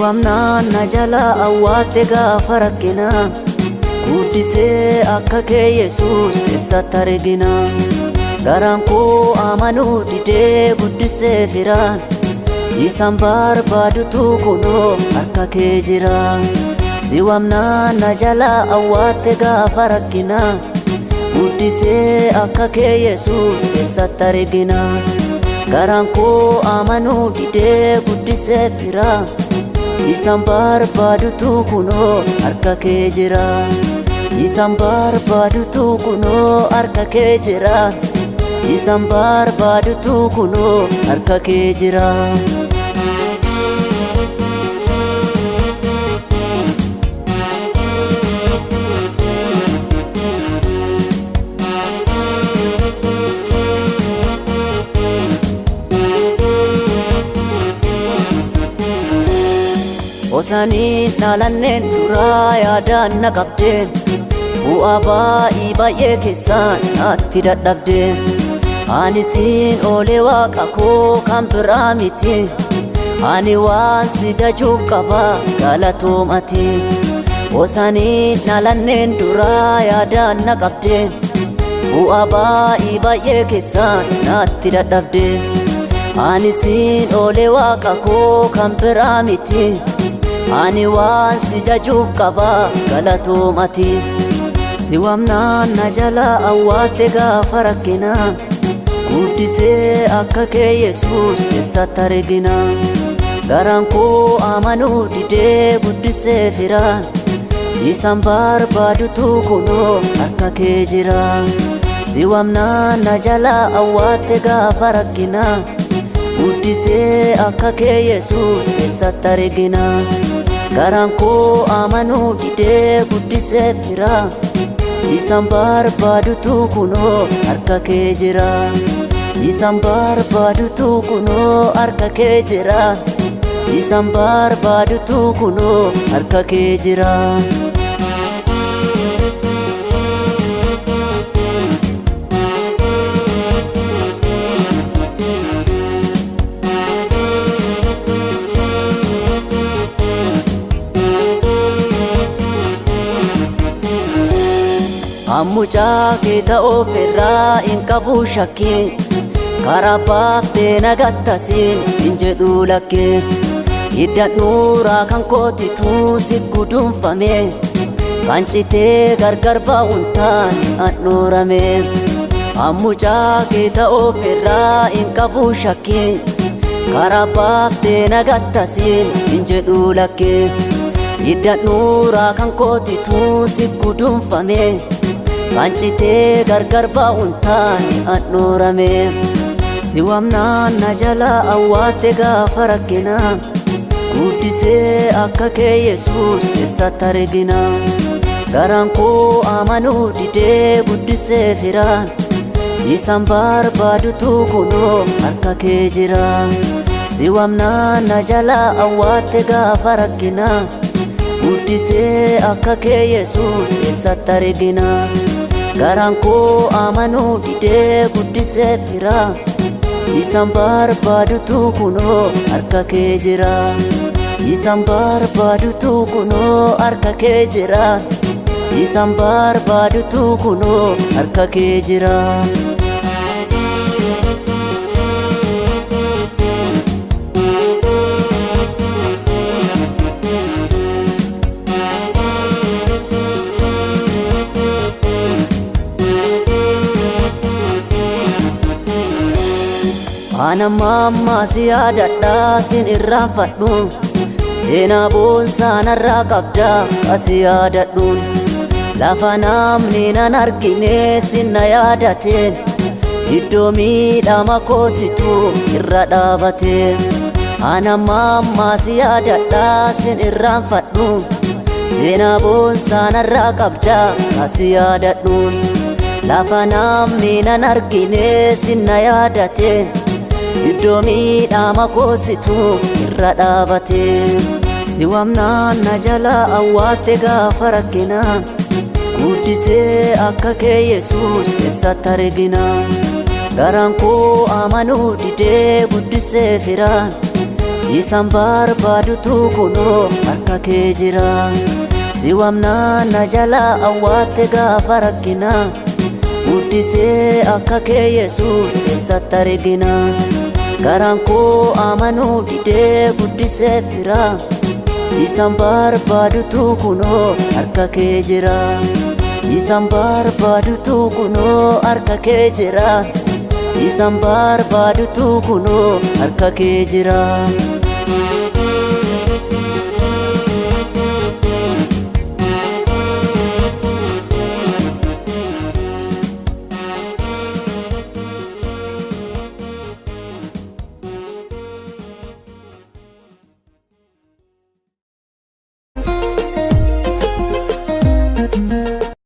Siwamnaan na jala awwaate gaafa rakkina guddisee akka kee Yesuus eessatti argina. Garaan koo amanuu didee guddisee firaan isaan barbaadutu kunoo harka kee jira. Siwamnaan na jala awwaate gaafa rakkina guddisee akka kee Yesuus eessatti argina. Garaan koo amanuu didee guddisee firaan isaan barbaadutu kunoo harka kee jira. Isaan barbaadutu kunoo harka kee jira. Isaan barbaadutu kunoo harka kee jira. Osanii naalanneen duraa yaadaan na qabdeen bu'aa baay'ee keessaan naatti dadhabdeen. Ani siin oolee waaqa koo kan biraa miti. Ani waan si jajuuf qaba galatoomati. Osanii naalanneen duraa yaadaan na qabdeen bu'aa baay'ee keessaan naatti dadhabdeen. Ani siin oolee waaqa koo kan biraa miti. Ani waan si jajuuf qaba galatoomati. Siwamnaan na jala awwaate gaafa rakkina guddisee akka kee Yesuus eessatti argina. Garaan koo amanuu didee guddisee firaan isaan barbaadutu kunoo harka kee jira. Siwamnaan na jala awwaate gaafa rakkina guddisee akka kee Yesuus eessatti argina. Garaan koo amanuu didee guddisee firaan isaan barbaadutu kunoo harka kee jira. Isaan barbaadutu kunoo harka kee jira. Isaan barbaadutu kunoo harka kee jira. Ammucaa kee ta'oo firraa hin qabu shakkii karaa baaftee nagattasiin hin jedhu lakkee. Hidda nuuraa kan kootitu si guduunfame kan citee gargar baa'uun taane handhuurame. Ammucaa kee ta'oo firraa hin qabu shakkii karaa baaftee nagattasiin hin jedhu lakkee. Hidda nuuraa kan kootitu si guduunfame kan citee gargar baa'uun taane handhuurame. Siwamnaan na jala awwaate gaafa rakkina guddisee akka kee Yesuus eessatti argina. Garaan koo amanuu didee guddisee firaan isaan barbaadutu kunoo harka kee jira. Siwamnaan na jala awwaate gaafa rakkina guddisee akka kee Yesuus eessatti argina. Garaan koo amanuu didee guddisee firaan isaan barbaadutu kunoo harka kee jira. Isaan barbaadutu kunoo harka kee jira. Isaan barbaadutu kunoo harka kee jira. Ana mamma si yaadadhaa sin irraanfadhu seenaa boonsaa narraa qabdaa asi yaadadhuun. Lafa namni nan argine sin na yaadateen iddoo miidhama koositu irra dhaabateen. Ana mamma si yaadadhaa sin irraanfadhu seenaa boonsaa narraa qabdaa asi yaadadhuun. Lafa namni nan argine sin na yaadateen iddoo miidhama koositu irra dhaabateen. Siwamnaan na jala awwaate gaafa rakkina guddisee akka kee Yesuus eessatti argina. Garaan koo amanuu didee guddisee firaan Isan barbaadutu kunoo harka kee jira. Si waamnaa na jalaa awwaatte gaafa rakkina. Guddisee akka kee Yesuus eessatti argina. Garaan koo amanuu didee guddisee fira. Isan barbaadutu kunoo harka kee jira. Isan barbaadutu kunoo harka kee jira. Isan barbaadutu kunoo harka kee jira.